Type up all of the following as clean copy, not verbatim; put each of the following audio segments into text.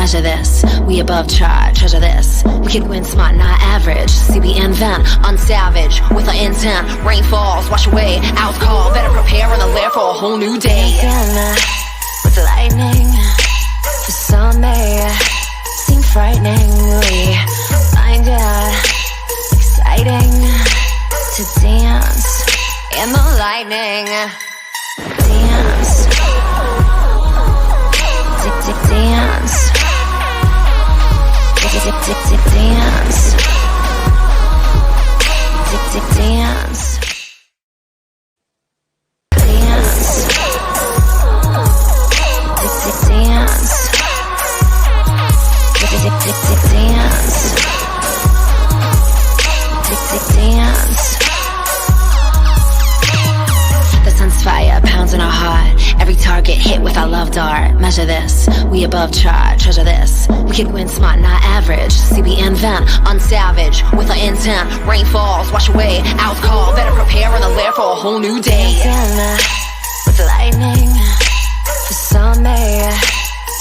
measure this. We above chart, treasure this. We could win smart, not average. CBN vent, unsavage, with an intent. Rain falls, wash away, out call. Better prepare on the lair for a whole new day. With lightning, for some may seem frightening. We find it exciting to dance in the lightning. Dance. Dance. Dance. Dance. The sun's fire pounds in our heart. Every target hit with our love dart. Measure this. We above chart. Treasure this. We could win smart, not average. CBN vent, unsavage, with an intent. Rain falls, wash away, out call. Better prepare on the lair for a whole new day. With lightning, for some may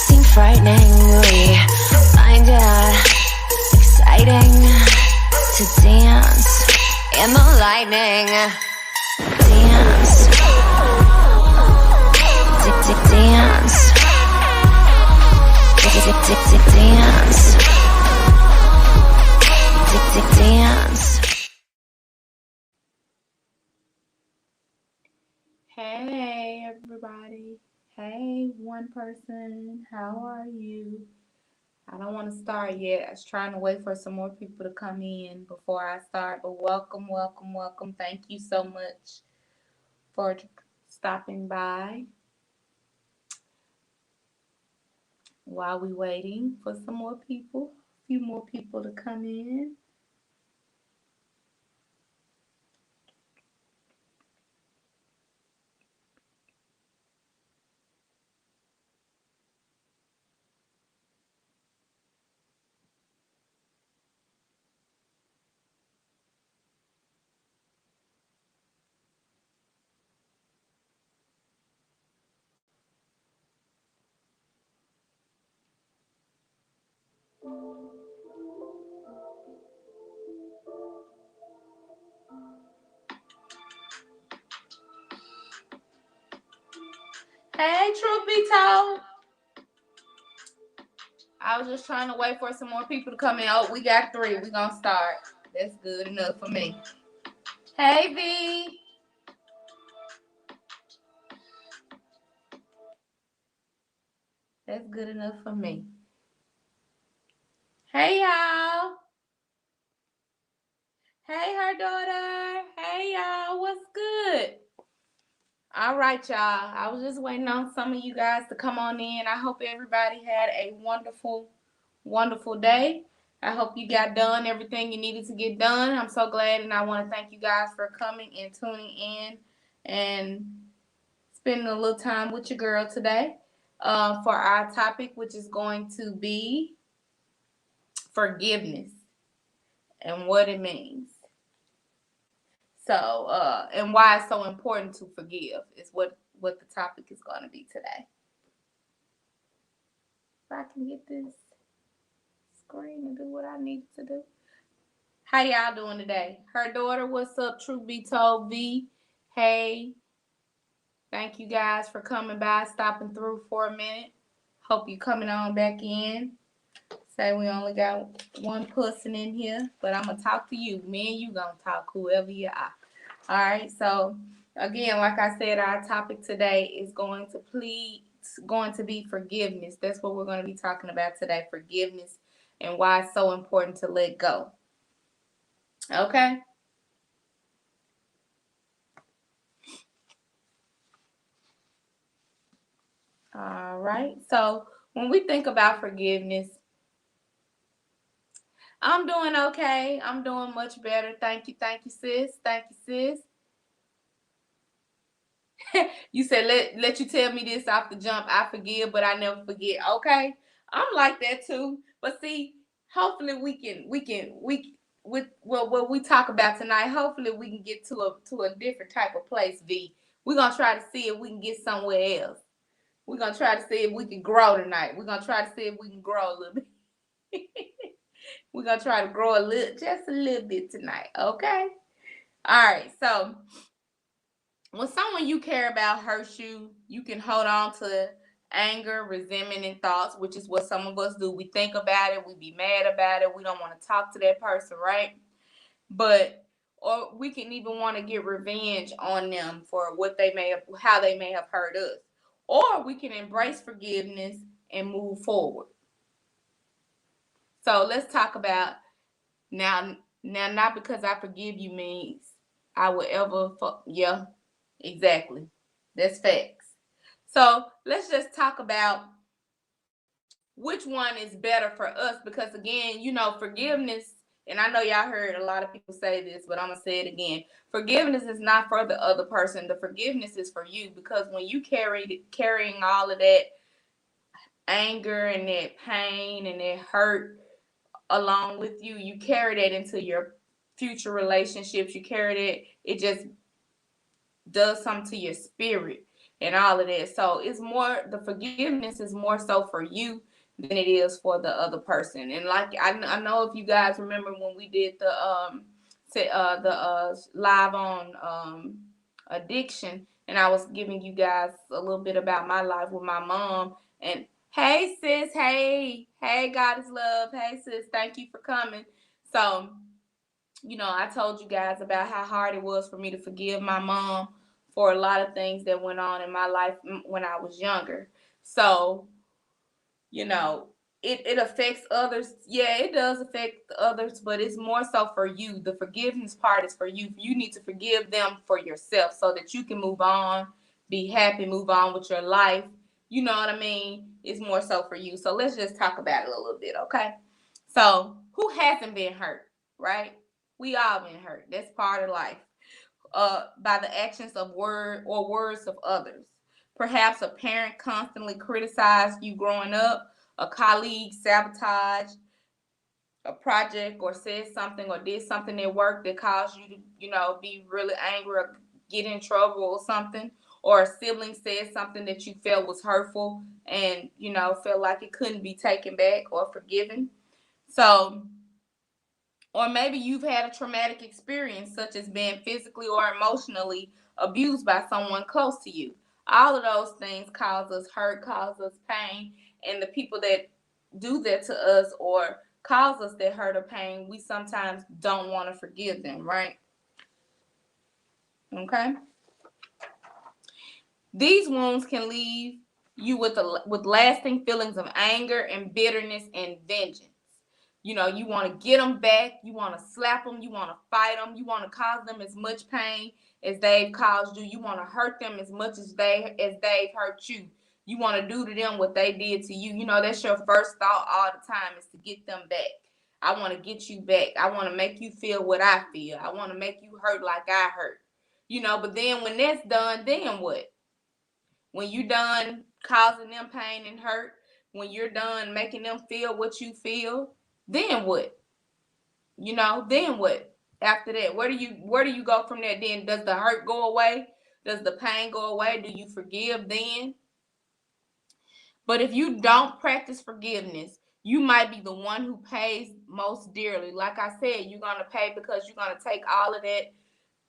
seem frightening. We find it exciting to dance in the lightning. Dance. Dance. Dance. Dance. Hey everybody. Hey one person. How are you? I don't want to start yet. I was trying to wait for some more people to come in before I start. But welcome. Thank you so much for stopping by. While we waiting for some more people, a few more people to come in. Hey, truth be told, I was just trying to wait for some more people to come in. Oh, we got 3. We're going to start. That's good enough for me. Hey, V. That's good enough for me. Hey, y'all. Hey, her daughter. Hey, y'all. What's good? All right, y'all. I was just waiting on some of you guys to come on in. I hope everybody had a wonderful, wonderful day. I hope you got done everything you needed to get done. I'm so glad, and I want to thank you guys for coming and tuning in and spending a little time with your girl today for our topic, which is going to be forgiveness and what it means. So, and why it's so important to forgive is what the topic is going to be today. If I can get this screen and do what I need to do. How y'all doing today? Her daughter, what's up? Truth be told, V. Hey. Thank you guys for coming by, stopping through for a minute. Hope you coming on back in. Say we only got one person in here, but I'm going to talk to you. Me and you going to talk, whoever you are. All right, so again, like I said, our topic today is going to be forgiveness. That's what we're going to be talking about today, forgiveness, and why it's so important to let go. Okay? All right, so when we think about forgiveness, I'm doing okay. I'm doing much better. Thank you, sis. Thank you, sis. You said let you tell me this off the jump. I forgive, but I never forget. Okay, I'm like that too. But see, hopefully we can with what we talk about tonight. Hopefully we can get to a different type of place. V, we're gonna try to see if we can get somewhere else. We're going to try to see if we can grow tonight. We're going to try to see if we can grow a little bit. We're going to try to grow just a little bit tonight, okay? All right, so when someone you care about hurts you, you can hold on to anger, resentment, and thoughts, which is what some of us do. We think about it, we be mad about it, we don't want to talk to that person, right? Or we can even want to get revenge on them for how they may have hurt us. Or we can embrace forgiveness and move forward. So let's talk about now, not because I forgive you means I will ever yeah, exactly. That's facts. So let's just talk about which one is better for us, because again, forgiveness, and I know y'all heard a lot of people say this, but I'm going to say it again. Forgiveness is not for the other person. The forgiveness is for you, because when you carrying all of that anger and that pain and that hurt along with you, you carry that into your future relationships. You carry that, it just does something to your spirit and all of that. So the forgiveness is more so for you than it is for the other person. And like I know if you guys remember when we did the live on addiction, and I was giving you guys a little bit about my life with my mom. And hey sis, hey God is love, hey sis, thank you for coming. So I told you guys about how hard it was for me to forgive my mom for a lot of things that went on in my life when I was younger. So it affects others. Yeah, it does affect others, but it's more so for you. The forgiveness part is for you. You need to forgive them for yourself so that you can move on, be happy, move on with your life. You know what I mean? It's more so for you. So let's just talk about it a little bit, okay? So who hasn't been hurt, right? We all been hurt. That's part of life. By the actions of words of others. Perhaps a parent constantly criticized you growing up, a colleague sabotaged a project or said something or did something at work that caused you to, be really angry or get in trouble or something, or a sibling said something that you felt was hurtful and, felt like it couldn't be taken back or forgiven. So, or maybe you've had a traumatic experience, such as being physically or emotionally abused by someone close to you. All of those things cause us hurt, cause us pain, and the people that do that to us or cause us that hurt or pain, we sometimes don't want to forgive them, right? Okay? These wounds can leave you with lasting feelings of anger and bitterness and vengeance. You want to get them back. You want to slap them. You want to fight them. You want to cause them as much pain as they've caused you. You want to hurt them as much as they've hurt you. You want to do to them what they did to you. That's your first thought all the time, is to get them back. I want to get you back. I want to make you feel what I feel. I want to make you hurt like I hurt. But then when that's done, then what? When you're done causing them pain and hurt, when you're done making them feel what you feel, then what? Then what? After that, where do you go from there? Then does the hurt go away? Does the pain go away? Do you forgive then? But if you don't practice forgiveness, you might be the one who pays most dearly. Like I said, you're going to pay because you're going to take all of that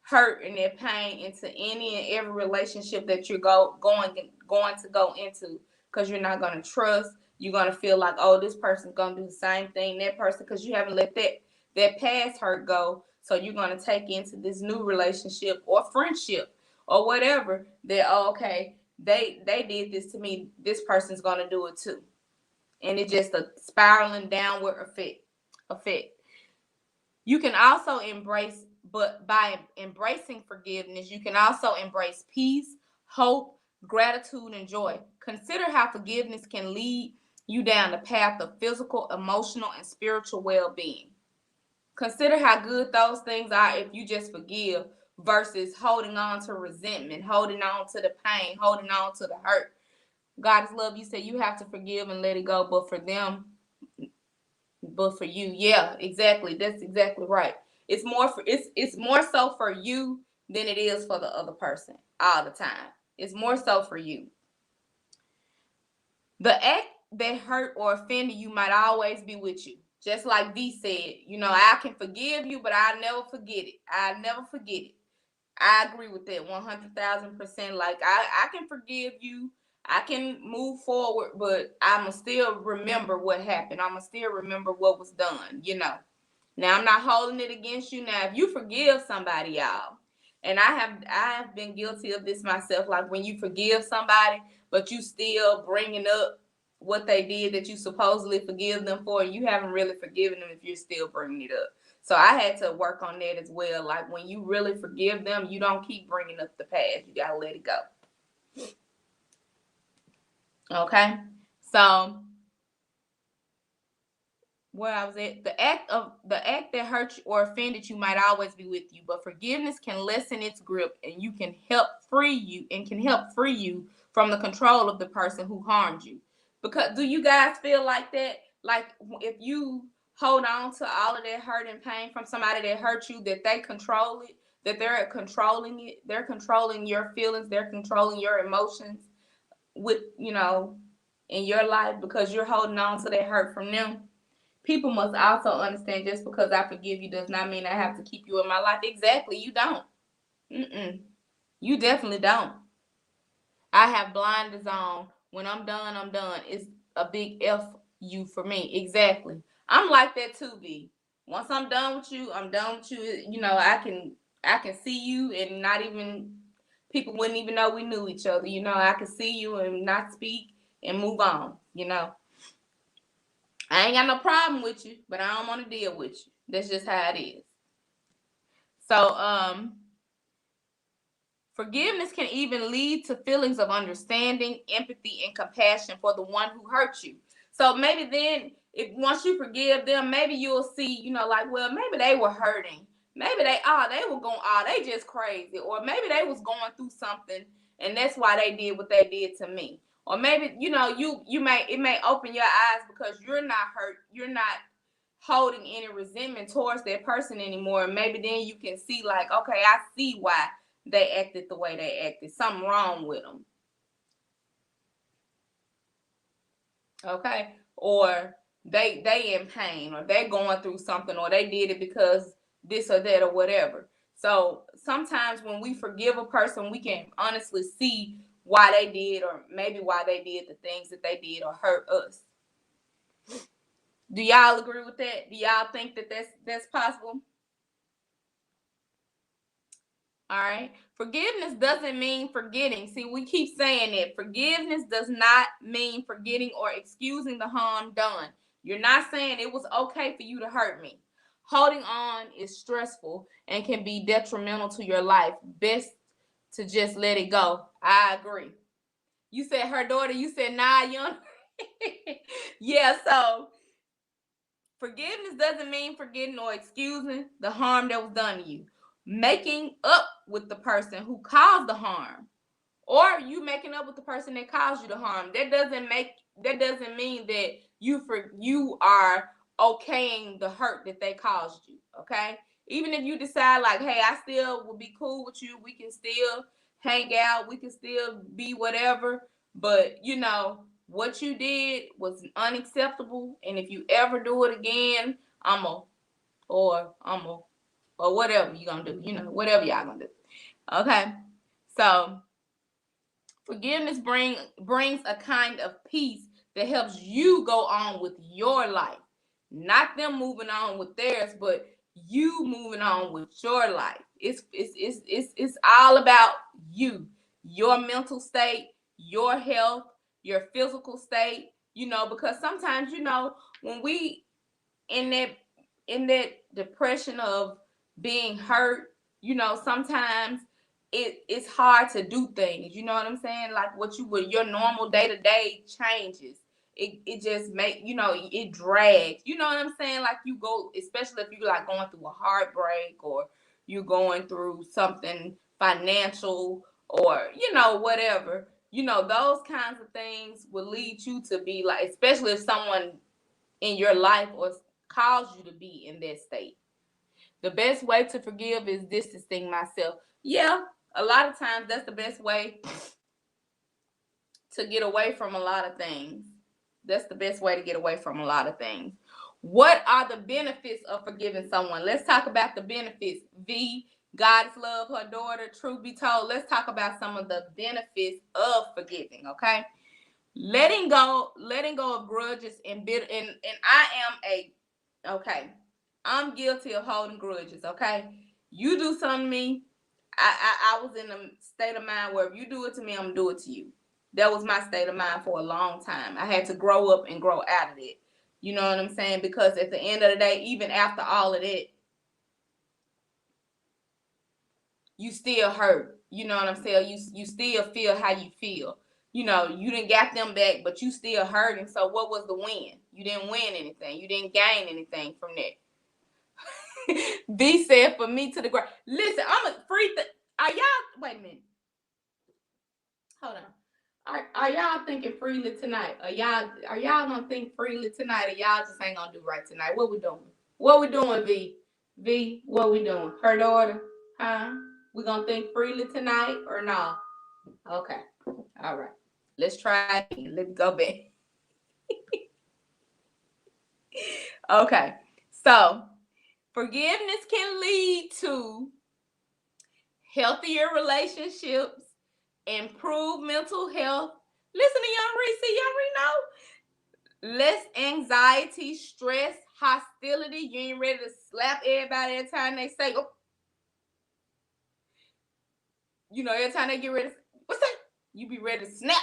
hurt and that pain into any and every relationship that you're going to go into, because you're not going to trust. You're going to feel like, oh, this person's going to do the same thing, that person, because you haven't let that past hurt go. So you're going to take into this new relationship or friendship or whatever that, oh, okay, they did this to me, this person's going to do it too. And it's just a spiraling downward effect. You can also but by embracing forgiveness, you can also embrace peace, hope, gratitude, and joy. Consider how forgiveness can lead you down the path of physical, emotional, and spiritual well-being. Consider how good those things are if you just forgive versus holding on to resentment, holding on to the pain, holding on to the hurt. God is love. You said you have to forgive and let it go, but for you, yeah, exactly. That's exactly right. It's more so for you than it is for the other person all the time. It's more so for you. The act that hurt or offended you might always be with you. Just like V said, you know, I can forgive you, but I'll never forget it. I'll never forget it. I agree with that 100,000%. Like, I can forgive you. I can move forward, but I'ma still remember what happened. I'ma still remember what was done, you know. Now I'm not holding it against you. Now, if you forgive somebody, y'all, and I have been guilty of this myself. Like when you forgive somebody, but you still bringing up what they did that you supposedly forgive them for, and you haven't really forgiven them if you're still bringing it up. So I had to work on that as well. Like when you really forgive them, you don't keep bringing up the past. You gotta let it go. Okay, so where I was at, the act that hurt you or offended you might always be with you, but forgiveness can lessen its grip, and you can help free you from the control of the person who harmed you. Because do you guys feel like that? Like if you hold on to all of that hurt and pain from somebody that hurt you, that they control it, that they're controlling it, they're controlling your feelings, they're controlling your emotions with, you know, in your life because you're holding on to that hurt from them. People must also understand just because I forgive you does not mean I have to keep you in my life. Exactly, you don't. You definitely don't. I have blinders on. When I'm done, I'm done. It's a big F you for me. Exactly. I'm like that too, B. Once I'm done with you, I'm done with you. You know, I can see you and not even people wouldn't even know we knew each other. You know, I can see you and not speak and move on, you know. I ain't got no problem with you, but I don't want to deal with you. That's just how it is. So, forgiveness can even lead to feelings of understanding, empathy, and compassion for the one who hurt you. So maybe then, if once you forgive them, maybe you'll see, you know, like, well, maybe they were hurting. Maybe they were going, they just crazy. Or maybe they was going through something, and that's why they did what they did to me. Or maybe, you know, it may open your eyes because you're not hurt. You're not holding any resentment towards that person anymore. And maybe then you can see, like, okay, I see why they acted the way they acted. Something wrong with them. Okay? Or they in pain, or they going through something, or they did it because this or that or whatever. So sometimes when we forgive a person, we can honestly see why they did, or maybe why they did the things that they did or hurt us. Do y'all agree with that? Do y'all think that that's possible? All right. Forgiveness doesn't mean forgetting. See, we keep saying that. Forgiveness does not mean forgetting or excusing the harm done. You're not saying it was okay for you to hurt me. Holding on is stressful and can be detrimental to your life. Best to just let it go. I agree. You said her daughter, you said nah, young. Yeah, so forgiveness doesn't mean forgetting or excusing the harm that was done to you. Making up with the person who caused the harm, or you making up with the person that caused you the harm, that doesn't mean that you are okaying the hurt that they caused you. Okay, even if you decide like, hey, I still will be cool with you, we can still hang out, we can still be whatever, but you know what you did was unacceptable, and if you ever do it again, or whatever you gonna do, you know, whatever y'all gonna do. Okay, so forgiveness brings a kind of peace that helps you go on with your life, not them moving on with theirs, but you moving on with your life. It's all about you, your mental state, your health, your physical state. You know, because sometimes, you know, when we in that depression of being hurt, you know, sometimes it's hard to do things. You know what I'm saying? Like what you would, your normal day to day changes. It just make, you know, it drags. You know what I'm saying? Like you go, especially if you like going through a heartbreak, or you're going through something financial, or you know, whatever. You know, those kinds of things will lead you to be like, especially if someone in your life or cause you to be in that state. The best way to forgive is distancing myself. Yeah, a lot of times that's the best way to get away from a lot of things. That's the best way to get away from a lot of things. What are the benefits of forgiving someone? Let's talk about the benefits. V, God's love her daughter. Truth be told, let's talk about some of the benefits of forgiving, okay? Letting go of grudges and bitter, and I'm guilty of holding grudges, okay? You do something to me, I was in a state of mind where if you do it to me, I'm gonna do it to you. That was my state of mind for a long time. I had to grow up and grow out of it. You know what I'm saying? Because at the end of the day, even after all of that, you still hurt. You know what I'm saying? You still feel how you feel. You know, you didn't get them back, but you still hurting. So what was the win? You didn't win anything. You didn't gain anything from that. B said for me to the ground. Listen, I'm a free. Are y'all? Wait a minute. Hold on. Are y'all thinking freely tonight? Are y'all gonna think freely tonight, or y'all just ain't gonna do right tonight? What we doing? What we doing, V? V, what we doing? Her daughter, huh? We gonna think freely tonight or no? Okay. All right. Let's try again. Let's go back. Okay. So forgiveness can lead to healthier relationships, improved mental health. Listen to Young Reese. Young Reese know. Less anxiety, stress, hostility. You ain't ready to slap everybody every time they say, oh. You know, every time they get ready to, what's that? You be ready to snap.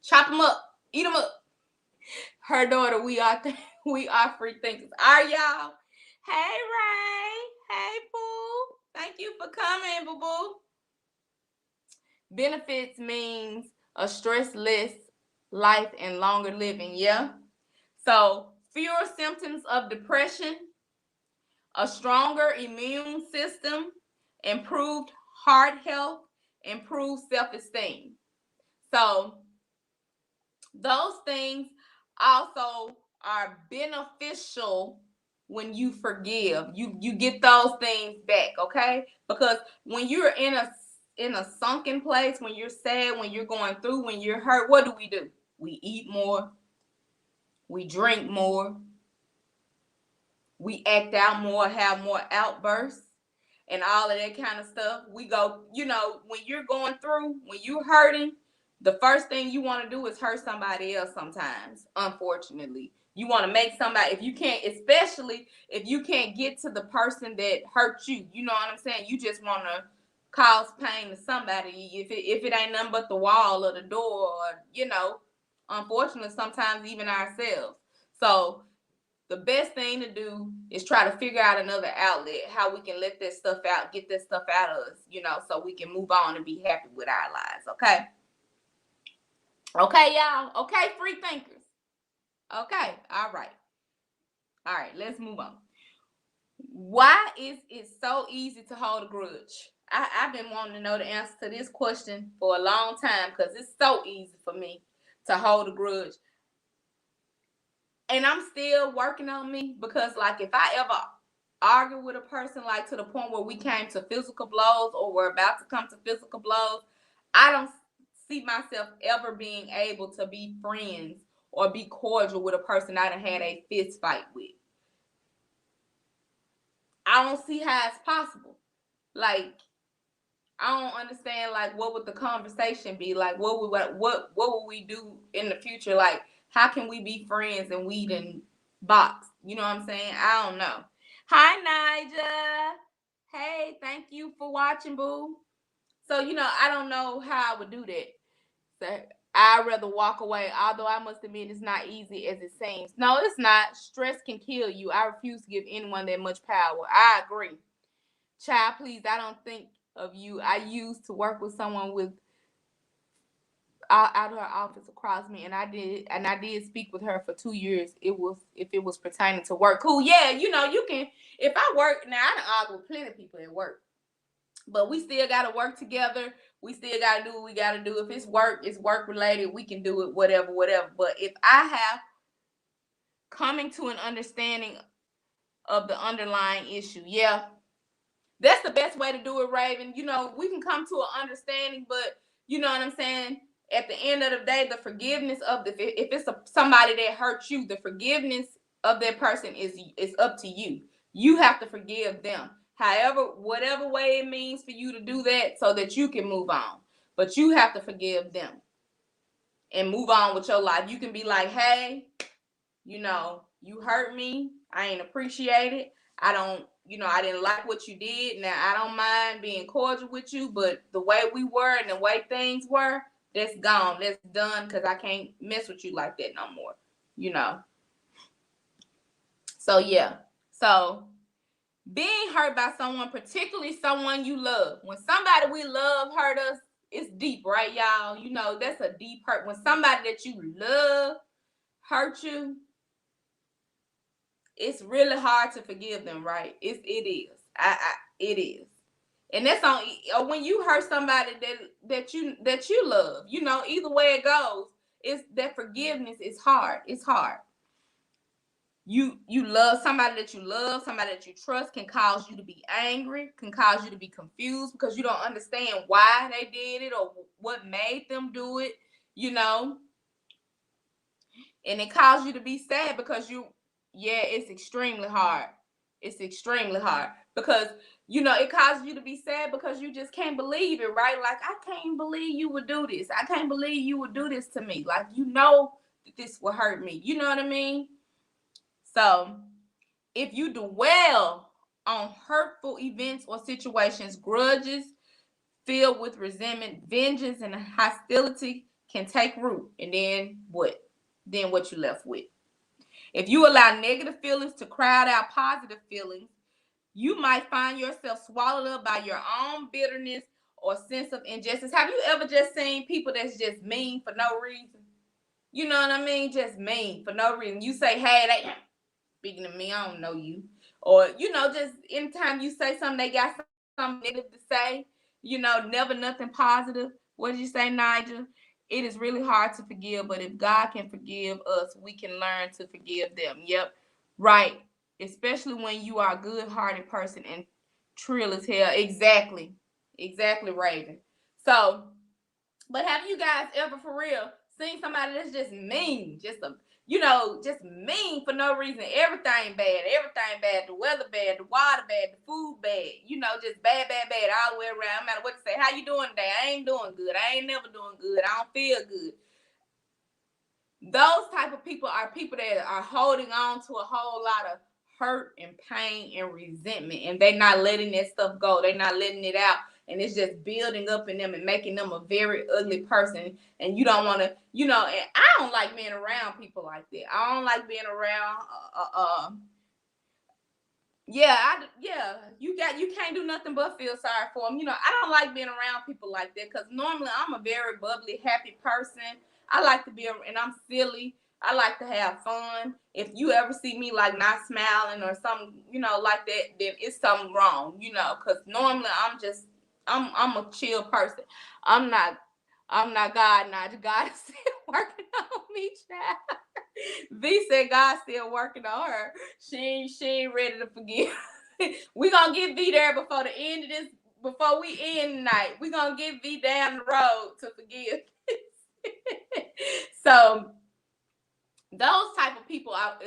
Chop them up. Eat them up. Her daughter, we are free thinkers. Are y'all? Hey, Ray. Hey, Boo. Thank you for coming, boo-boo. Benefits means a stress-less life and longer living, yeah? So, fewer symptoms of depression, a stronger immune system, improved heart health, improved self-esteem. So, those things also are beneficial when you forgive. You get those things back, okay? Because when you're in a sunken place, when you're sad, when you're going through, when you're hurt, what do? We eat more. We drink more. We act out more, have more outbursts, and all of that kind of stuff. We go, you know, when you're going through, when you're hurting, the first thing you want to do is hurt somebody else sometimes, unfortunately. You want to make somebody, if you can't, especially if you can't get to the person that hurt you, you know what I'm saying? You just want to cause pain to somebody. If it ain't nothing but the wall or the door, or, you know, unfortunately, sometimes even ourselves. So the best thing to do is try to figure out another outlet, how we can let that stuff out, get that stuff out of us, you know, so we can move on and be happy with our lives, okay? Okay, y'all. Okay, free thinkers. Okay, all right. All right, let's move on. Why is it so easy to hold a grudge? I've been wanting to know the answer to this question for a long time because it's so easy for me to hold a grudge. And I'm still working on me because, like, if I ever argue with a person, like to the point where we came to physical blows or we're about to come to physical blows, I don't see myself ever being able to be friends or be cordial with a person I done had a fist fight with. I don't see how it's possible. Like, I don't understand, like, what would the conversation be? Like, what would we do in the future? Like, how can we be friends and we done box? You know what I'm saying? I don't know. Hi, Nija. Hey, thank you for watching, boo. So, you know, I don't know how I would do that. So I'd rather walk away, although I must admit it's not easy as it seems. No, it's not. Stress can kill you. I refuse to give anyone that much power. I agree. Child, please, I don't think of you. I used to work with someone with out of her office across me, and I did speak with her for 2 years. If it was pertaining to work. Cool, yeah, you know, you can. If I work now, I done argue with plenty of people at work, but we still got to work together. We still got to do what we got to do. If it's work related. We can do it, whatever. But if I have coming to an understanding of the underlying issue, yeah, that's the best way to do it, Raven. You know, we can come to an understanding, but you know what I'm saying? at the end of the day, the forgiveness of if it's somebody that hurt you, the forgiveness of that person is up to you. You have to forgive them. However, whatever way it means for you to do that so that you can move on. But you have to forgive them and move on with your life. You can be like, hey, you hurt me. I ain't appreciate it. I didn't like what you did. Now, I don't mind being cordial with you, but the way we were and the way things were, that's gone. That's done, because I can't mess with you like that no more. So, yeah. So, being hurt by someone, particularly someone you love. When somebody we love hurt us, it's deep, right, y'all? That's a deep hurt. When somebody that you love hurt you, it's really hard to forgive them, right? It is. It is. And that's on when you hurt somebody that you love. Either way it goes, it's that forgiveness is hard. It's hard. You love somebody that you love, somebody that you trust, can cause you to be angry, can cause you to be confused because you don't understand why they did it or what made them do it, and it caused you to be sad because it's extremely hard. It's extremely hard because, it causes you to be sad because you just can't believe it, right? Like, I can't believe you would do this. I can't believe you would do this to me. Like, that this will hurt me. You know what I mean? So, if you dwell on hurtful events or situations, grudges filled with resentment, vengeance, and hostility can take root. And then what? Then what you left with? If you allow negative feelings to crowd out positive feelings, you might find yourself swallowed up by your own bitterness or sense of injustice. Have you ever just seen people that's just mean for no reason? You know what I mean? Just mean for no reason. You say, hey, they speaking to me, I don't know you. Or, just anytime you say something, they got something negative to say, never nothing positive. What did you say, Nigel? It is really hard to forgive, but if God can forgive us, we can learn to forgive them. Yep, right. Especially when you are a good-hearted person and trill as hell. Exactly, Raven. So, but have you guys ever, for real, seen somebody that's just mean, just mean for no reason? Everything bad. The weather bad, the water bad, the food bad. Just bad all the way around. No matter what you say. How you doing today? I ain't doing good. I ain't never doing good. I don't feel good. Those type of people are people that are holding on to a whole lot of hurt and pain and resentment, and they're not letting that stuff go. They're not letting it out. And it's just building up in them and making them a very ugly person. And you don't want to, and I don't like being around people like that. I don't like being around, you can't do nothing but feel sorry for them. I don't like being around people like that because normally I'm a very bubbly, happy person. I like to be, and I'm silly. I like to have fun. If you ever see me like not smiling or something, like that, then it's something wrong, because normally I'm a chill person. I'm not God, Nigel. God is still working on me, child. V said God's still working on her. She ain't ready to forgive. We gonna get V there before the end of this, before we end tonight. We gonna get V down the road to forgive. So those type of people are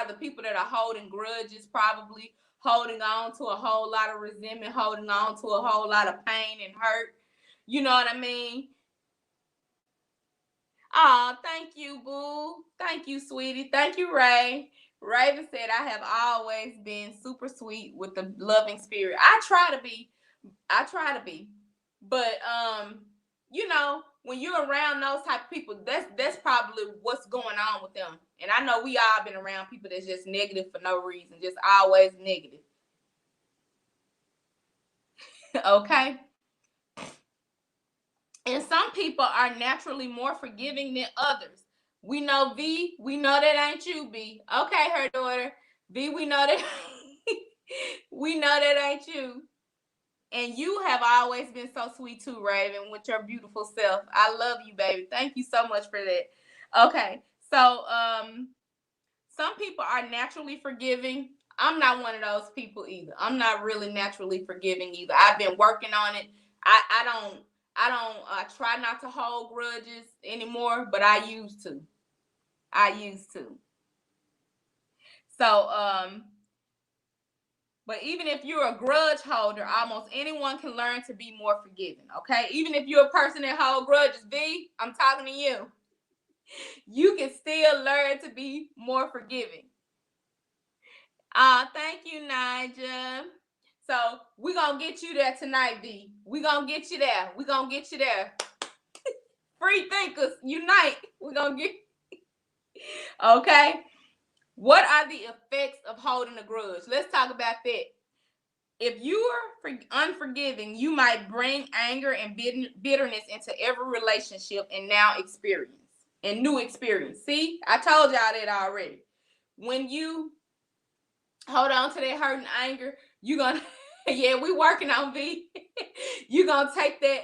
the people that are holding grudges, probably holding on to a whole lot of resentment, holding on to a whole lot of pain and hurt. You know what I mean? Oh, thank you, boo. Thank you, sweetie. Thank you, Ray. Raven said, I have always been super sweet with the loving spirit. I try to be. But when you're around those type of people, that's probably what's going on with them. And I know we all been around people that's just negative for no reason, just always negative. Okay? And some people are naturally more forgiving than others. We know V, we know that ain't you, B. Okay, her daughter. V, we know that we know that ain't you. And you have always been so sweet too, Raven, with your beautiful self. I love you, baby. Thank you so much for that. Okay, so some people are naturally forgiving. I'm not one of those people either. I'm not really naturally forgiving either. I've been working on it. I try not to hold grudges anymore, but I used to. So, but even if you're a grudge holder, almost anyone can learn to be more forgiving, okay? Even if you're a person that holds grudges, V, I'm talking to you. You can still learn to be more forgiving. Thank you, Nigel. So we're going to get you there tonight, V. We're going to get you there. We're going to get you there. Free thinkers, unite. We're going to get... Okay. What are the effects of holding a grudge? Let's talk about that. If you are unforgiving, you might bring anger and bitterness into every relationship and new experience. See, I told y'all that already. When you hold on to that hurt and anger, you're going to, yeah, we working on V. You're going to take that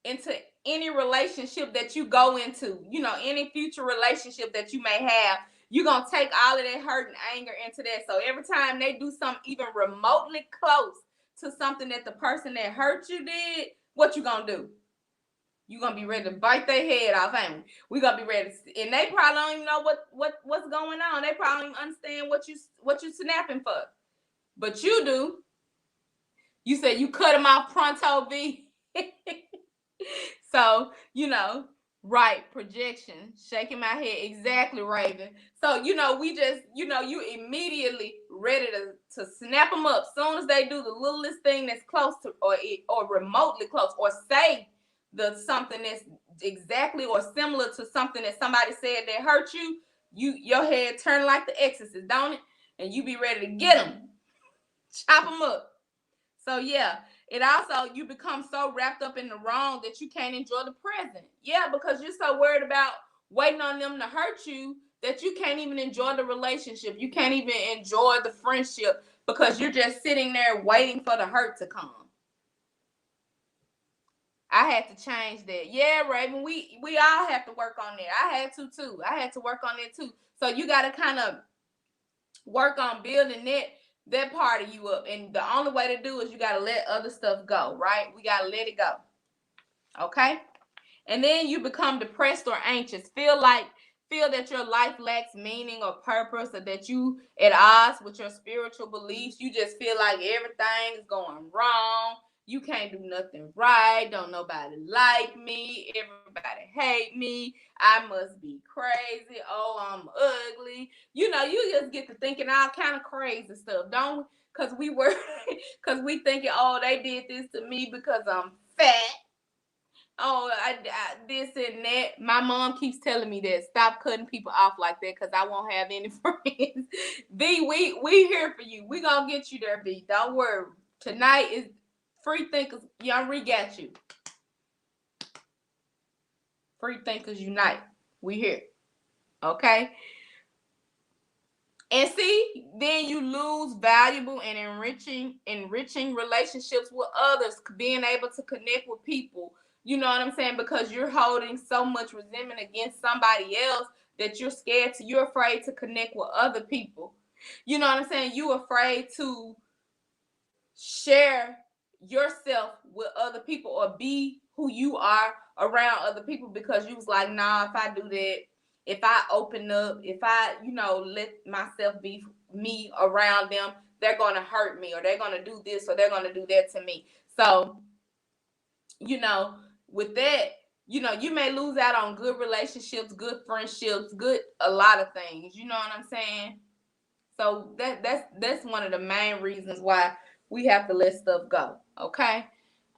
into any relationship that you go into, any future relationship that you may have. You're going to take all of that hurt and anger into that. So every time they do something even remotely close to something that the person that hurt you did, what you going to do? You're going to be ready to bite their head off, ain't we? We're going to be ready to, and they probably don't even know what's going on. They probably don't even understand what you snapping for. But you do. You said you cut them off pronto, V. So, right, projection, shaking my head, exactly, Raven. So, we just, you immediately ready to snap them up soon as they do the littlest thing that's close to or remotely close, or say something that's exactly or similar to something that somebody said that hurt you. Your head turn like the Exorcist, don't it? And you be ready to get them, chop them up. So yeah, it also, you become so wrapped up in the wrong that you can't enjoy the present. Yeah, because you're so worried about waiting on them to hurt you that you can't even enjoy the relationship. You can't even enjoy the friendship because you're just sitting there waiting for the hurt to come. I had to change that. Yeah, Raven, we all have to work on that. I had to too. I had to work on that too. So you got to kind of work on building that part of you up. And the only way to do is you got to let other stuff go, right? We got to let it go. Okay? And then you become depressed or anxious. Feel that your life lacks meaning or purpose, or that you at odds with your spiritual beliefs. You just feel like everything is going wrong. You can't do nothing right. Don't nobody like me. Everybody hate me. I must be crazy. Oh, I'm ugly. You just get to thinking all kind of crazy stuff, don't we? Because we thinking, oh, they did this to me because I'm fat. Oh, I this and that. My mom keeps telling me that stop cutting people off like that because I won't have any friends. V, we here for you. We gonna get you there, V. Don't worry. Tonight is Free Thinkers. Young Ree got you. Free Thinkers Unite. We here. Okay. And see, then you lose valuable and enriching relationships with others, being able to connect with people. You know what I'm saying? Because you're holding so much resentment against somebody else that you're afraid to connect with other people. You know what I'm saying? You're afraid to share yourself with other people or be who you are around other people because you was like, nah, if I do that, if I open up, if I, let myself be me around them, they're going to hurt me, or they're going to do this, or they're going to do that to me. So, with that, you may lose out on good relationships, good friendships, a lot of things. You know what I'm saying? So that's one of the main reasons why we have to let stuff go. Okay?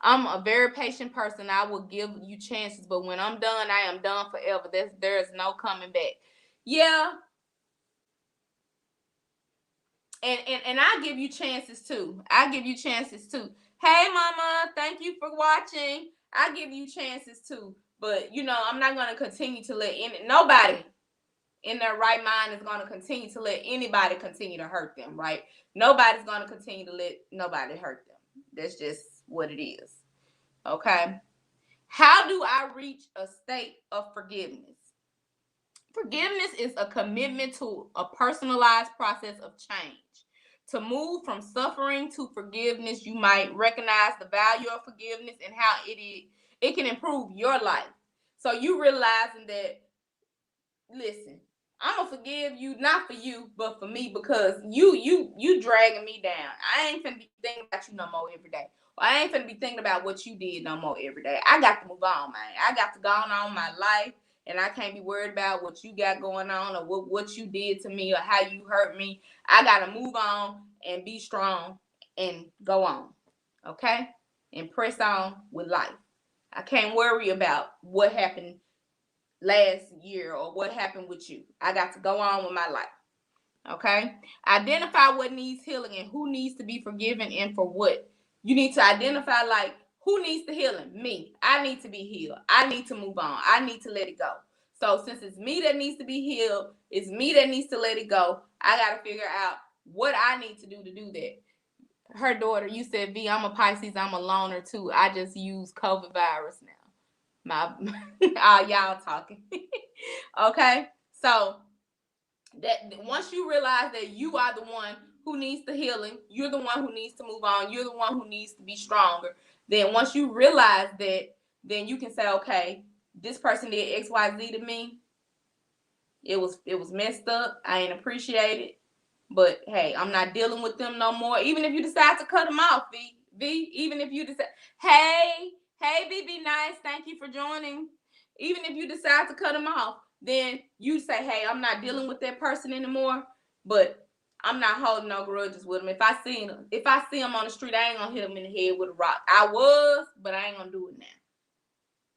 I'm a very patient person. I will give you chances, but when I'm done, I am done forever. There's no coming back. Yeah. And I give you chances too. Hey, mama, thank you for watching. I give you chances too. But, I'm not going to continue to let nobody in their right mind is going to continue to let anybody continue to hurt them, right? Nobody's going to continue to let nobody hurt them. That's just what it is. Okay? How do I reach a state of forgiveness? Forgiveness is a commitment to a personalized process of change. To move from suffering to forgiveness, you might recognize the value of forgiveness and how it It can improve your life. So you realizing that, listen, I'm gonna forgive you, not for you, but for me, because you dragging me down. I ain't finna be thinking about you no more every day. I ain't finna be thinking about what you did no more every day. I got to move on, man. I got to go on my life, and I can't be worried about what you got going on or what you did to me or how you hurt me. I gotta move on and be strong and go on, okay? And press on with life. I can't worry about what happened last year or what happened with you. I got to go on with my life. Okay? Identify what needs healing and who needs to be forgiven and for what. You need to identify, like, who needs the healing? Me. I need to be healed. I need to move on. I need to let it go. So since it's me that needs to be healed, it's me that needs to let it go, I got to figure out what I need to do that. Her daughter, you said, V, I'm a Pisces, I'm a loner too. I just use COVID virus now. Y'all talking. Okay, so that once you realize that you are the one who needs the healing, you're the one who needs to move on, you're the one who needs to be stronger, then once you realize that, then you can say, okay, this person did XYZ to me. It was messed up. I ain't appreciate it, but hey, I'm not dealing with them no more. Even if you decide to cut them off, V, even if you decide, hey, BB Nice, thank you for joining. Even if you decide to cut them off, then you say, hey, I'm not dealing with that person anymore, but I'm not holding no grudges with them. If I see him on the street, I ain't gonna hit him in the head with a rock. I was, but I ain't gonna do it now.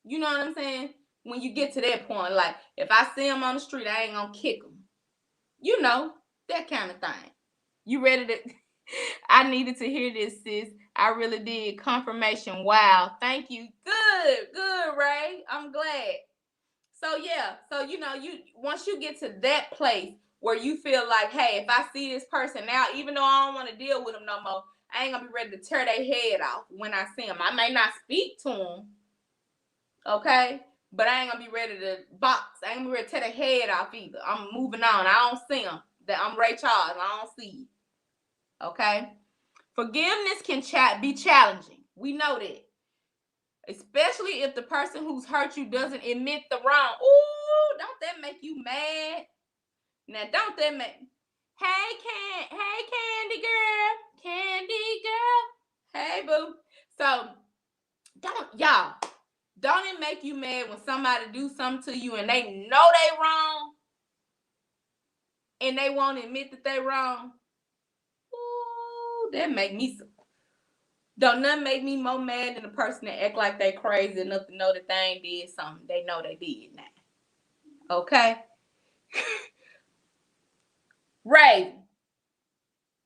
You know what I'm saying? When you get to that point, like, if I see him on the street, I ain't gonna kick him. You know, that kind of thing. You ready to... I needed to hear this, sis. I really did. Confirmation. Wow. Thank you. Good, Ray. I'm glad. So, yeah. So, you know, once you get to that place where you feel like, hey, if I see this person now, even though I don't want to deal with them no more, I ain't going to be ready to tear their head off when I see them. I may not speak to them, okay? But I ain't going to be ready to box. I ain't going to be ready to tear their head off either. I'm moving on. I don't see them. I'm Ray Charles. I don't see you. Okay? Forgiveness can be challenging. We know that. Especially if the person who's hurt you doesn't admit the wrong. Ooh, don't that make you mad? Now, don't that make... Hey, Candy girl. Hey, boo. So, don't it make you mad when somebody do something to you and they know they wrong and they won't admit that they wrong? Ooh, that make me so... Don't nothing make me more mad than the person that act like they crazy enough to know that they ain't did something they know they did now. Okay? Ray,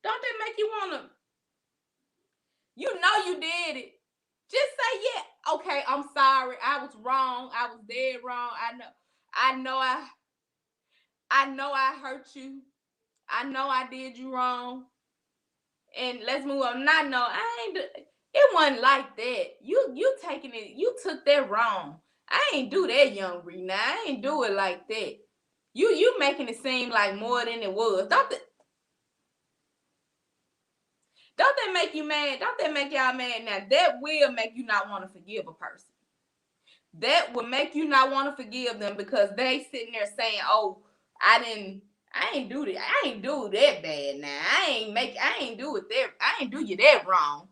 don't that make you wanna... You know you did it. Just say, yeah, okay, I'm sorry. I was wrong. I was dead wrong. I know I hurt you. I know I did you wrong. And let's move on. It wasn't like that. You taking it, you took that wrong. I ain't do that, young Ree. Now, I ain't do it like that. You making it seem like more than it was. Don't that make you mad? Don't that make y'all mad? Now, that will make you not want to forgive a person. That will make you not want to forgive them because they sitting there saying, oh, I ain't do that. I ain't do that bad now. I ain't do it there. I ain't do you that wrong.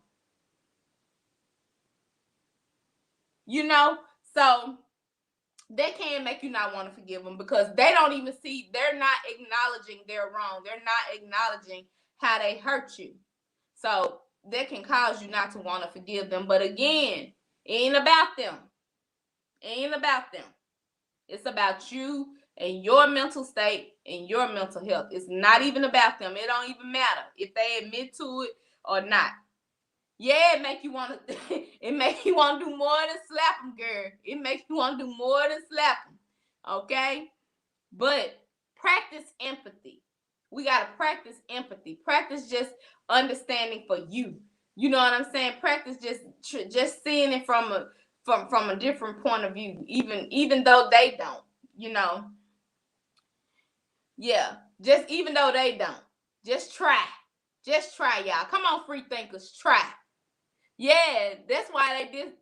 You know? So they can make you not want to forgive them because they don't even see, they're not acknowledging they're wrong. They're not acknowledging how they hurt you. So that can cause you not to want to forgive them. But again, it ain't about them. It ain't about them. It's about you and your mental state and your mental health. It's not even about them. It don't even matter if they admit to it or not. Yeah, it make you want to do more than slap them, girl. It makes you want to do more than slap them. Okay? But practice empathy. We got to practice empathy. Practice just understanding for you. You know what I'm saying? Practice just seeing it from a different point of view, even though they don't, you know. Yeah, just even though they don't. Just try. Just try, y'all. Come on, free thinkers, try. Yeah, that's why they did.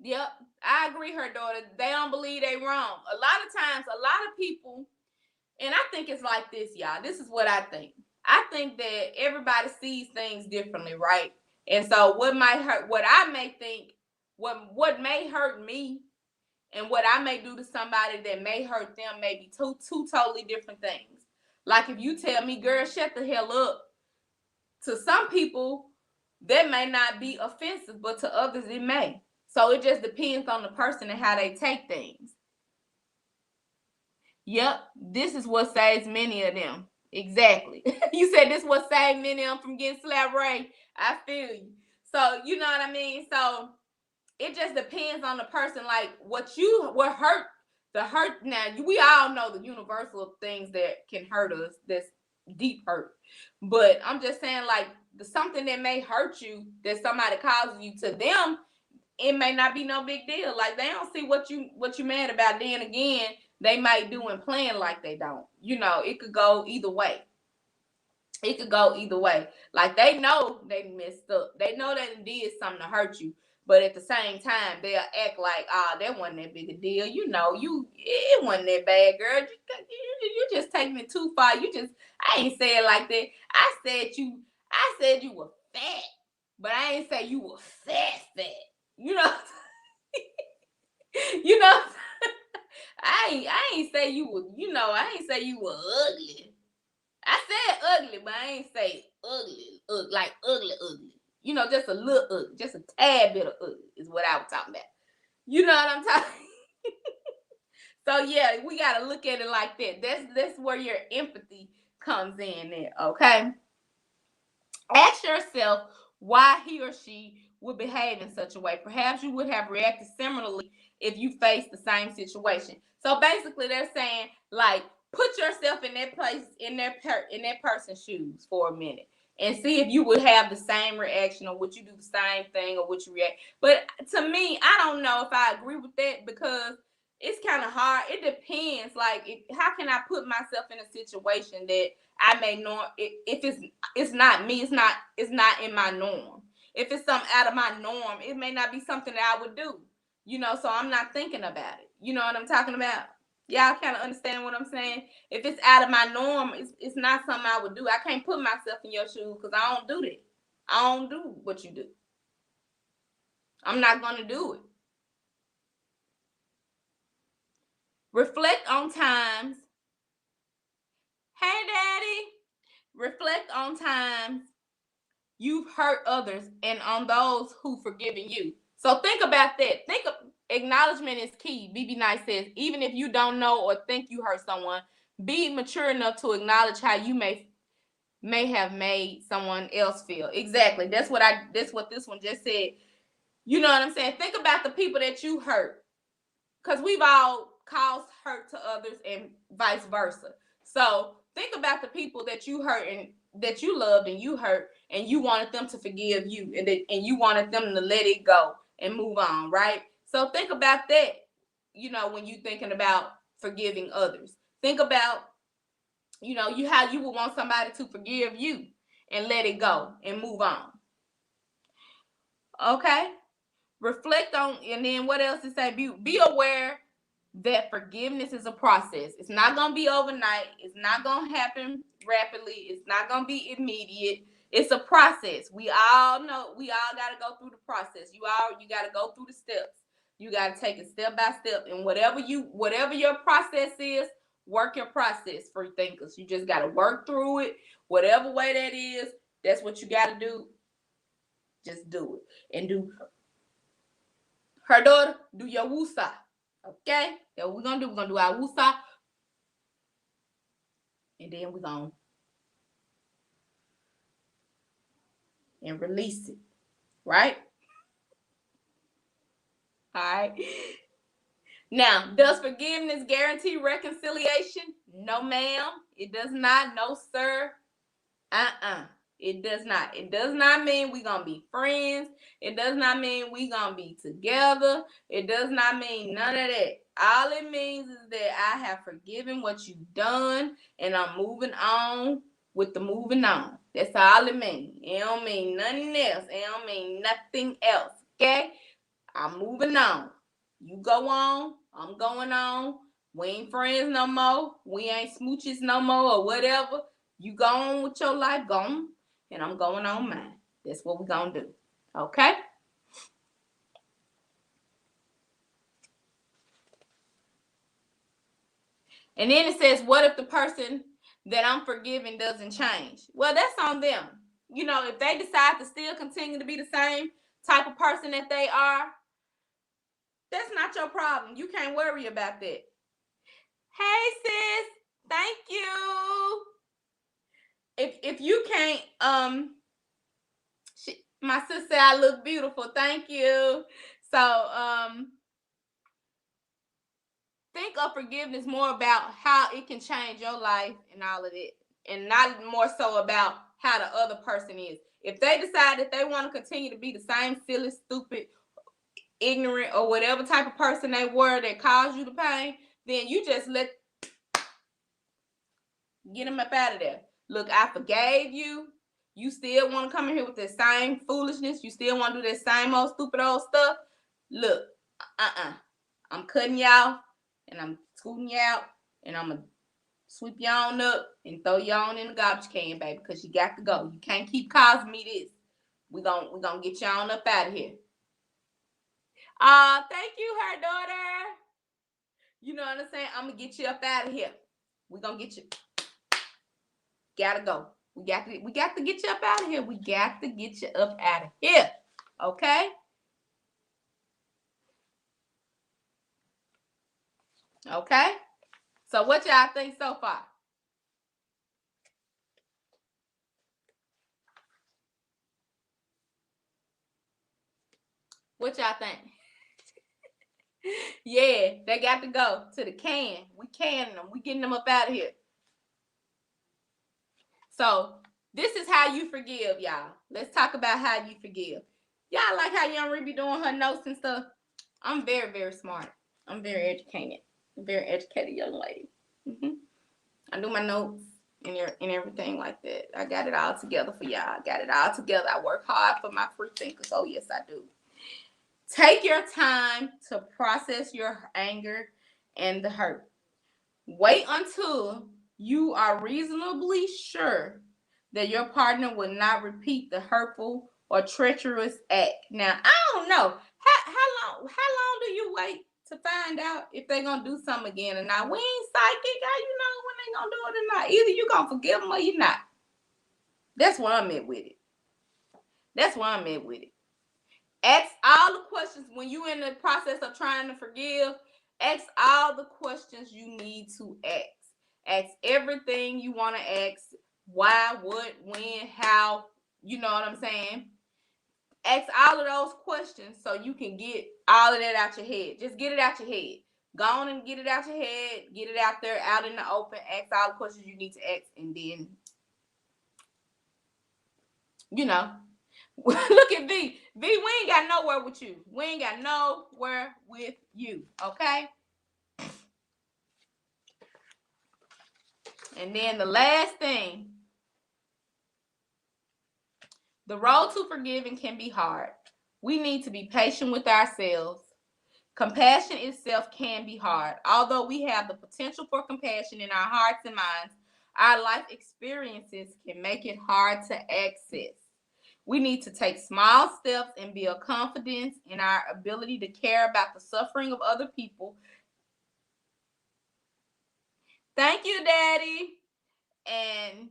Yep, I agree, her daughter. They don't believe they wrong. A lot of times, a lot of people, and I think it's like this, y'all. This is what I think. I think that everybody sees things differently, right? And so what might hurt, what I may think, what may hurt me and what I may do to somebody that may hurt them may be two totally different things. Like if you tell me, girl, shut the hell up, to some people that may not be offensive, but to others it may. So it just depends on the person and how they take things. Yep, this is what saves many of them. Exactly. You said this what saved many of them from getting slapped, Ray. I feel you. So you know what I mean? So it just depends on the person, like what hurt, the hurt. Now we all know the universal things that can hurt us, that's deep hurt, but I'm just saying, like, something that may hurt you, that somebody causes you, to them it may not be no big deal. Like they don't see what you mad about. Then again, they might do and plan like they don't. You know, it could go either way. It could go either way. Like they know they messed up. They know they did something to hurt you. But at the same time, they'll act like, that wasn't that big a deal. You know, it wasn't that bad, girl. You just taking it too far. I ain't say it like that. I said you were fat, but I ain't say you were fat. You know, you know. I ain't say you were. You know, I ain't say you were ugly. I said ugly, but I ain't say ugly, like ugly. You know, just a little ugly, just a tad bit of ugly is what I was talking about. You know what I'm talking? So yeah, we gotta look at it like that. That's where your empathy comes in there, okay? Ask yourself why he or she would behave in such a way. Perhaps you would have reacted similarly if you faced the same situation. So basically, they're saying, like, put yourself in that place, in that person's shoes for a minute, and see if you would have the same reaction, or would you do the same thing, or would you react. But to me, I don't know if I agree with that, because it's kind of hard. It depends. Like, how can I put myself in a situation that I may know, if it's not me, it's not in my norm. If it's something out of my norm, it may not be something that I would do. You know, so I'm not thinking about it. You know what I'm talking about? Y'all kind of understand what I'm saying? If it's out of my norm, it's not something I would do. I can't put myself in your shoes because I don't do that. I don't do what you do. I'm not going to do it. Reflect on times. Hey, Daddy. Reflect on times you've hurt others and on those who've forgiven you. So think about that. Acknowledgement is key. BB Knight says, even if you don't know or think you hurt someone, be mature enough to acknowledge how you may have made someone else feel. Exactly. That's what this one just said. You know what I'm saying? Think about the people that you hurt, because we've all caused hurt to others and vice versa. So think about the people that you hurt and that you loved and you hurt, and you wanted them to forgive you, and you wanted them to let it go and move on, right? So think about that, you know, when you're thinking about forgiving others. Think about, you know, how you would want somebody to forgive you and let it go and move on. Okay? Reflect on, and then what else to say? Be aware that forgiveness is a process. It's not going to be overnight. It's not going to happen rapidly. It's not going to be immediate. It's a process. We all know, we all got to go through the process. You got to go through the steps. You got to take it step by step. And whatever your process is, work your process, free thinkers. You just got to work through it. Whatever way that is, that's what you got to do. Just do it. And do, her daughter, do your woosah. Okay? That's what we're going to do. We're going to do our woosah. And then we're going to and release it. Right? All right. Now, does forgiveness guarantee reconciliation? No, ma'am. It does not. No, sir. It does not. It does not mean we're going to be friends. It does not mean we're going to be together. It does not mean none of that. All it means is that I have forgiven what you've done, and I'm moving on with the moving on. That's all it means. It don't mean nothing else. It don't mean nothing else. Okay? I'm moving on. You go on. I'm going on. We ain't friends no more. We ain't smooches no more or whatever. You go on with your life, go on, and I'm going on mine. That's what we're going to do. Okay? And then it says, what if the person that I'm forgiving doesn't change? Well, that's on them. You know, if they decide to still continue to be the same type of person that they are, that's not your problem. You can't worry about that. Hey, sis. Thank you. If you can't, my sister said I look beautiful. Thank you. So, think of forgiveness more about how it can change your life and all of it, and not more so about how the other person is. If they decide that they want to continue to be the same silly, stupid, ignorant, or whatever type of person they were that caused you the pain, then you just get them up out of there. Look, I forgave you. You still want to come in here with the same foolishness. You still want to do that same old stupid old stuff. Look, I'm cutting you off, and I'm scooting you out, and I'm going to sweep you on up and throw you on in the garbage can, baby, because you got to go. You can't keep causing me this. We're gonna get you on up out of here. Thank you, her daughter. You know what I'm saying? I'm going to get you up out of here. We're going to get you. Gotta go. We got to get you up out of here. We got to get you up out of here. Okay? Okay? So what y'all think so far? What y'all think? Yeah, they got to go to the can. We canning them. We getting them up out of here. So this is how you forgive, y'all. Let's talk about how you forgive. Y'all like how Young Ree be doing her notes and stuff? I'm very, very smart. I'm very educated. I'm a very educated young lady. I do my notes and everything like that. I got it all together for y'all. I got it all together. I work hard for my free thinkers. Oh, yes, I do. Take your time to process your anger and the hurt. Wait until you are reasonably sure that your partner will not repeat the hurtful or treacherous act. Now, I don't know. How long do you wait to find out if they're going to do something again or not? We ain't psychic. How you know when they going to do it or not? Either you going to forgive them or you're not. That's where I'm at with it. Ask all the questions when you're in the process of trying to forgive. Ask all the questions you need to ask. Ask everything you want to ask. Why, what, when, how. You know what I'm saying? Ask all of those questions so you can get all of that out your head. Just get it out your head. Go on and get it out your head. Get it out there, out in the open. Ask all the questions you need to ask. And then, you know, look at V. V, we ain't got nowhere with you. We ain't got nowhere with you. Okay? And then the last thing. The road to forgiving can be hard. We need to be patient with ourselves. Compassion itself can be hard. Although we have the potential for compassion in our hearts and minds, our life experiences can make it hard to access. We need to take small steps and build confidence in our ability to care about the suffering of other people. Thank you, Daddy. And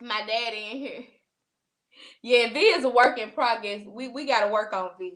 my daddy in here. Yeah, V is a work in progress. We got to work on V.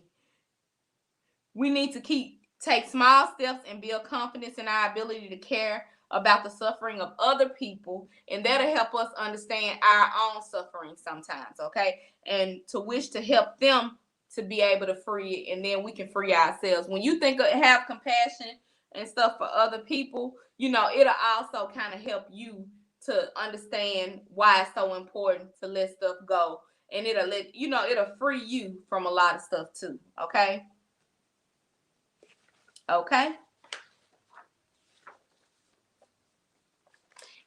We need to take small steps and build confidence in our ability to care about the suffering of other people, and that'll help us understand our own suffering sometimes, okay? And to wish to help them to be able to free it, and then we can free ourselves. When you think of have compassion and stuff for other people, you know, it'll also kind of help you to understand why it's so important to let stuff go, and it'll free you from a lot of stuff too, okay? Okay?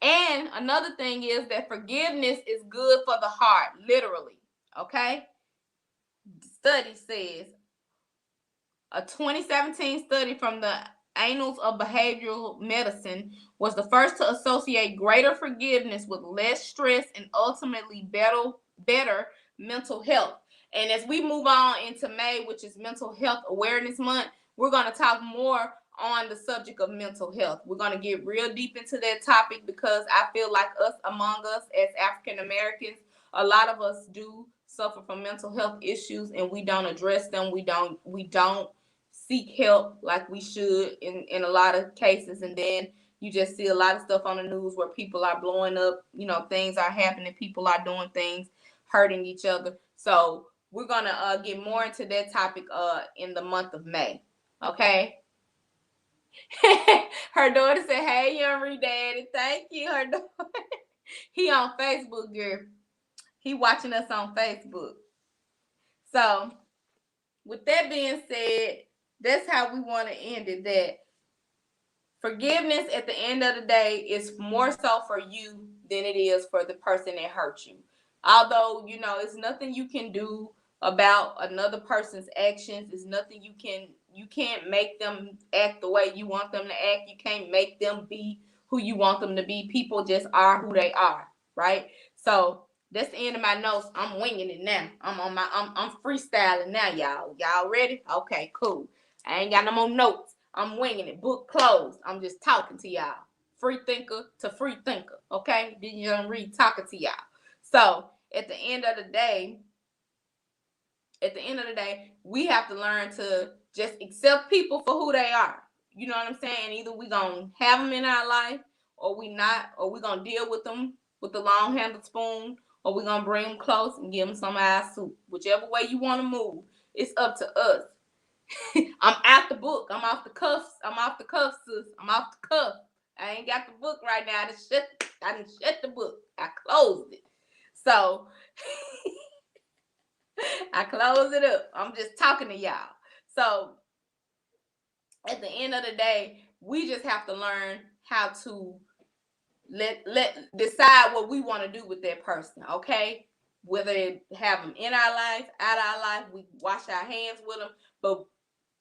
And another thing is that forgiveness is good for the heart, literally. Okay? study says, a 2017 study from the Annals of Behavioral Medicine was the first to associate greater forgiveness with less stress and ultimately better mental health. And as we move on into May, which is Mental Health Awareness Month, we're going to talk more on the subject of mental health. We're going to get real deep into that topic because I feel like among us as African Americans, a lot of us do suffer from mental health issues and we don't address them. We don't seek help like we should in a lot of cases. And then you just see a lot of stuff on the news where people are blowing up, things are happening, people are doing things, hurting each other. So we're going to get more into that topic in the month of May. Okay. Her daughter said, "Hey, Young Daddy." Thank you, her daughter. He on Facebook, girl. He watching us on Facebook. So with that being said, that's how we want to end it. That forgiveness at the end of the day is more so for you than it is for the person that hurt you. Although, it's nothing you can do about another person's actions. It's nothing you can't make them act the way you want them to act. You can't make them be who you want them to be. People just are who they are, right? So that's the end of my notes. I'm winging it now. I'm freestyling now, y'all. Y'all ready? Okay, cool. I ain't got no more notes. I'm winging it. Book closed. I'm just talking to y'all. Free thinker to free thinker. Okay? Then you don't read talking to y'all. So at the end of the day, we have to learn to just accept people for who they are. You know what I'm saying? Either we gonna have them in our life, or we not, or we gonna deal with them with the long-handled spoon, or we gonna bring them close and give them some of our soup. Whichever way you want to move, it's up to us. I'm out the book. I'm off the cuffs. I'm off the cuffs, sis. I'm off the cuff. I ain't got the book right now. I done shut the book. I closed it. So I closed it up. I'm just talking to y'all. So at the end of the day, we just have to learn how to decide what we want to do with that person. Okay, whether it have them in our life, out our life, we wash our hands with them, but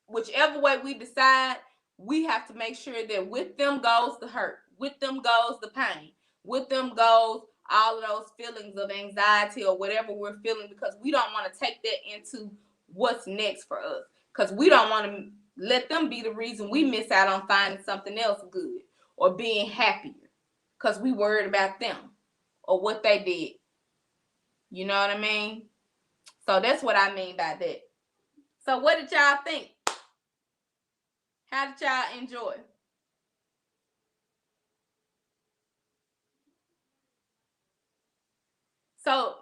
whichever way we decide, we have to make sure that with them goes the hurt, with them goes the pain, with them goes all of those feelings of anxiety or whatever we're feeling, because we don't want to take that into what's next for us, because we don't want to let them be the reason we miss out on finding something else good or being happier because we worried about them or what they did. You know what I mean? So that's what I mean by that. So what did y'all think? How did y'all enjoy? So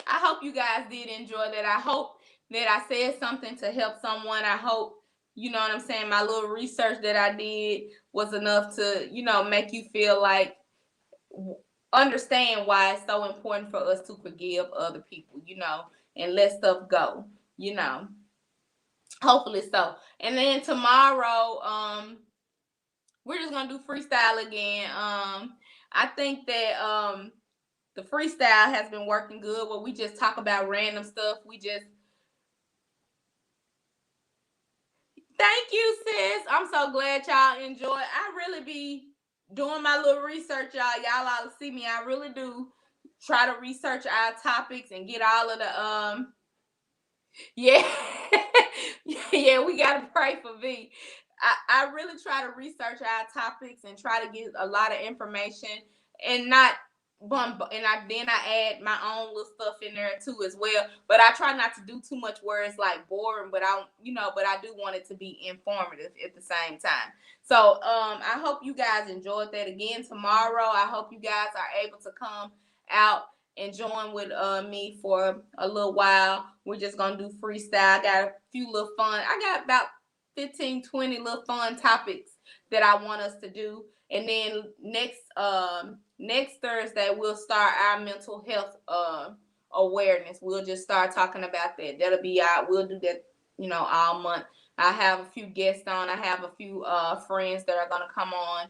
I hope you guys did enjoy that. I hope that I said something to help someone. I hope, you know what I'm saying, my little research that I did was enough to, make you feel like, understand why it's so important for us to forgive other people, and let stuff go, Hopefully so. And then tomorrow, we're just gonna do freestyle again. I think that the freestyle has been working good, where we just talk about random stuff. Thank you, sis. I'm so glad y'all enjoy. I really be doing my little research, y'all. Y'all ought to see me. I really do try to research our topics and get all of the yeah. Yeah, we gotta pray for V. I really try to research our topics and try to get a lot of information and not then I add my own little stuff in there too as well. But I try not to do too much where it's like boring, but I do want it to be informative at the same time. So I hope you guys enjoyed that. Again, tomorrow, I hope you guys are able to come out and join with me for a little while. We're just gonna do freestyle. I got a few little fun. I got about 15, 20 little fun topics that I want us to do. And then next Thursday, we'll start our mental health awareness. We'll just start talking about that. That'll be out. We'll do that, all month. I have a few guests on. I have a few friends that are gonna come on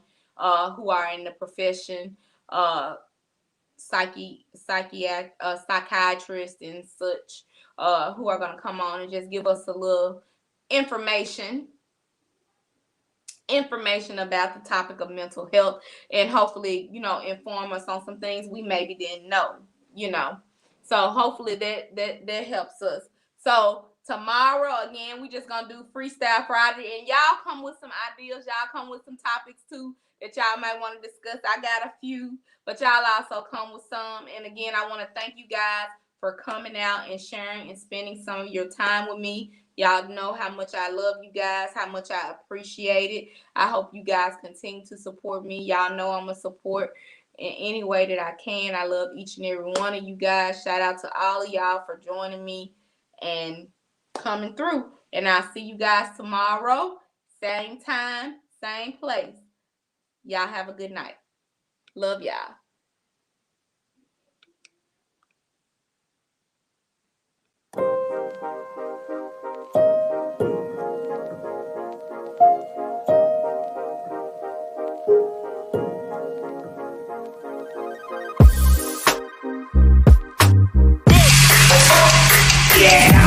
who are in the profession, psychiatrist and such. who are going to come on and just give us a little information about the topic of mental health, and hopefully, inform us on some things we maybe didn't know, So hopefully that helps us. So tomorrow, again, we just going to do Freestyle Friday, and y'all come with some ideas. Y'all come with some topics too that y'all might want to discuss. I got a few, but y'all also come with some. And again, I want to thank you guys for coming out and sharing and spending some of your time with me. Y'all know how much I love you guys, how much I appreciate it. I hope you guys continue to support me. Y'all know I'm a support in any way that I can. I love each and every one of you guys. Shout out to all of y'all for joining me and coming through. And I'll see you guys tomorrow, same time, same place. Y'all have a good night. Love y'all. Yeah.